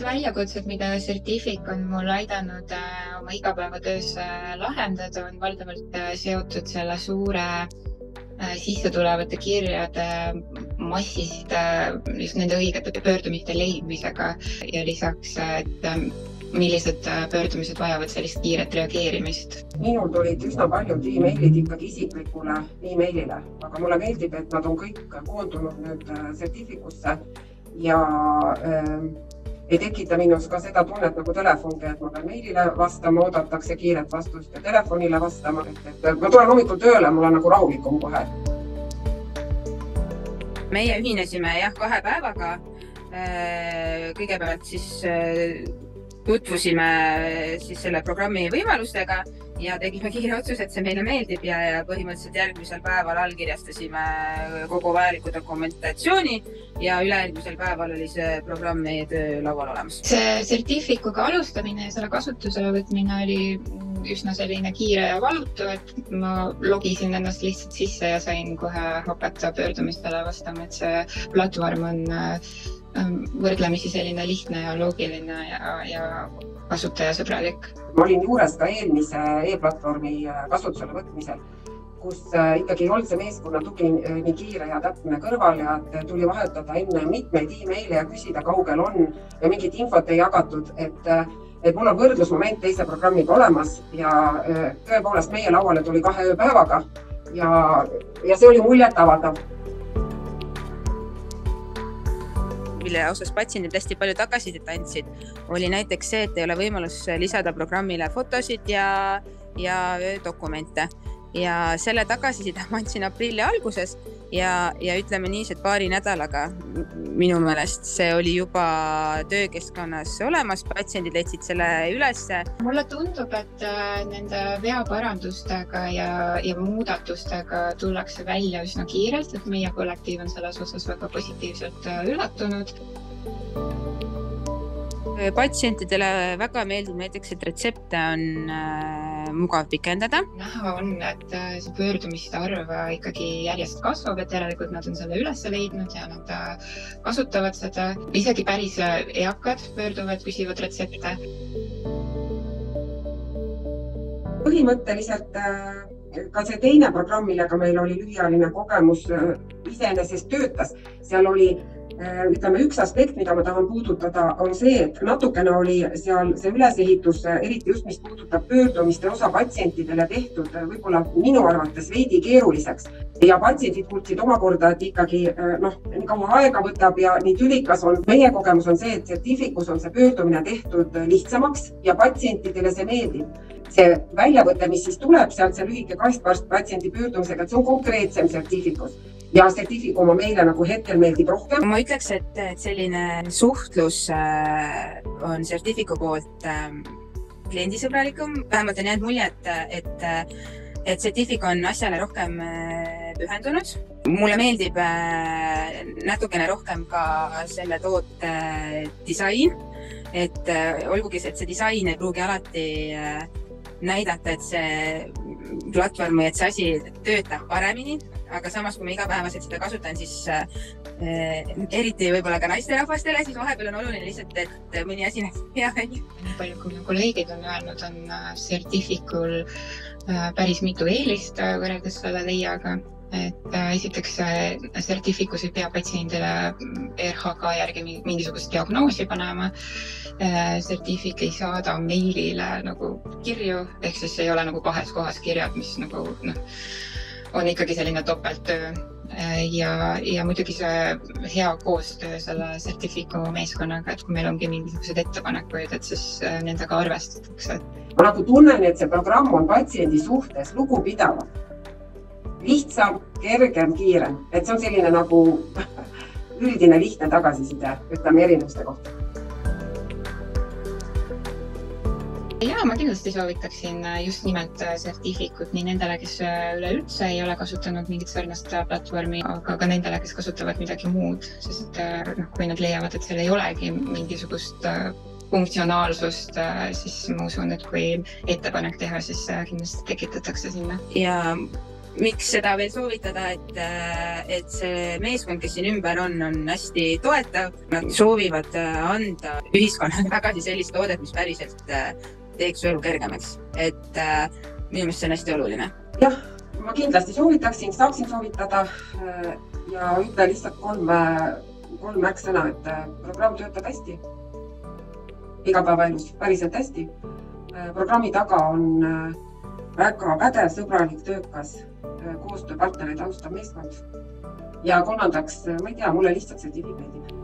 need väljakutsed, mida Certific on mul aidanud oma igapäevatöös lahendada, on valdavalt seotud selle suure sisse tulevate kirjade massist just nende õigete pöördumiste leidmisega ja lisaks, et millised pöördumised vajavad sellist kiiret reageerimist. Minul tulid üsna paljud e-mailid ikkagi isiklikule e-mailile, aga mulle meeldib, et nad on kõik koondunud nüüd Certificusse ja ei tekita minus ka seda tunnet nagu telefongi, et ma pean meilile vastama, oodatakse kiiret vastust ja telefonile vastama. Et ma tulen hommikul tööle, mul on nagu rahulikum kohe. Meie ühinesime 2 päevaga. Kõigepealt siis tutvusime selle programmi võimalustega ja tegime kiire otsus, et see meile meeldib ja põhimõtteliselt järgmisel päeval allkirjastasime kogu vajaliku dokumentatsiooni ja ülejärgmisel päeval oli see programm meie töö laual olemas. See Certificuga alustamine ja selle kasutusele võtmine oli üsna selline kiire ja valutu, et ma logisin ennast lihtsalt sisse ja sain kohe hakata pöördumistele vastama, et see platvorm on võrdlemisi selline lihtne ja loogiline ja kasutajasõbralik. Ma olin juures ka eelmise e-platvormi kasutusele võtmisel, kus ikkagi ei olnud see meeskonna tugi nii kiire ja täpne kõrval ja tuli vahetada enne mitmeid e-maile ja küsida, kaugel on ja mingit infot ei jagatud, et mul on võrdlusmoment teise programmiga olemas ja tõepoolest meie lauale tuli 2 ööpäevaga ja see oli muljetavaldav. Mille osas patsiendid hästi palju tagasisidet andsid, oli näiteks see, et ei ole võimalus lisada programmile fotosid ja dokumente. Ja selle tagasiside ma andsin aprilli alguses ja ütleme nii, et paari nädalaga minu meelest see oli juba töökeskkonnas olemas, patsiendid leidsid selle ülesse. Mulle tundub, et nende veaparandustega ja muudatustega tullakse välja üsna kiirelt, et meie kollektiiv on selles osas väga positiivselt üllatunud. Patsientidele väga meeldib näiteks, et retsepte on mugav pikendada. Näha on, et see pöördumiste arv ikkagi järjest kasvab, et järelikult nad on selle üles leidnud ja nad kasutavad seda. Isegi päris eakad pöörduvad, küsivad retsepte. Põhimõtteliselt ka see teine programm, millega meil oli lühiajaline kogemus, iseenesest töötas. Seal oli üks aspekt, mida ma tahan puudutada, on see, et natukene oli seal see ülesehitus, eriti just mis puudutab pöördumiste osa patsientidele tehtud võib-olla minu arvates veidi keeruliseks. Ja patsientid kuulsid omakorda, et ikkagi nii kaua aega võtab ja nii tülikas on. Meie kogemus on see, et Certificus on see pöördumine tehtud lihtsamaks ja patsientidele see meeldib. See väljavõte, mis siis tuleb sealt see lühike kastvarst patsiendi pöördumisega, et see on konkreetsem Certificus. Ja Certificu oma meile nagu hetkel meeldib rohkem. Ma ütleks, et selline suhtlus on Certificu poolt kliendisõbralikum. Vähemalt on jäänud mulje, et Certific on asjale rohkem pühendunud. Mulle meeldib natukene rohkem ka selle toote disain. Et olgugi, et see disain ei pruugi alati näidata, et see platvorm või et see asi töötab paremini, aga samas, kui ma igapäevaselt seda kasutan, siis eriti võib-olla ka naisterahvastele, siis vahepeal on oluline lihtsalt, et mõni asi näeb hea välja. Nii palju, kui minu kolleegid on öelnud, on Certificul päris mitu eelist võrreldes selle leiaga. Et esiteks Certificus ei pea patsiendile RHK järgi mingisugust diagnoosi panema. Certific ei saada meilile nagu kirju, ehk siis ei ole nagu 2 kohas kirjad, mis nagu on ikkagi selline topelttöö. Ja muidugi see hea koostöö selle Certificu meeskonnaga, et kui meil ongi mingisugused ettepanekuid, et siis nendega arvestatakse. Ma nagu tunnen, et see programm on patsiendi suhtes lugupidavam. Lihtsam, kergem, kiirem. Et see on selline nagu üldine lihtne tagasiside, ütleme erinevuste kohta. Ja ma kindlasti soovitaksin just nimelt Certificut nii nendele, kes üleüldse ei ole kasutanud mingit sarnast platvormi, aga ka nendele, kes kasutavad midagi muud, sest kui nad leiavad, et seal ei olegi mingisugust funktsionaalsust, siis ma usun, et kui ettepanek teha, siis kindlasti tekitatakse sinna. Ja miks seda veel soovitada, et see meeskond, kes siin ümber on hästi toetav. Nad soovivad anda ühiskonnale tagasi sellist toodet, mis päriselt teeks elu kergemaks. Et minu meelest see on hästi oluline. Jah, ma kindlasti soovitaksin, saaksin soovitada ja ütle lihtsalt kolm märksõna, et programm töötab hästi. Igapäevaelus päriselt hästi. Programmi taga on väga pädev, sõbralik, töökas, koostööpartnereid austav meeskond. Ja kolmandaks, ma ei tea, mulle lihtsalt see tivi meeldib.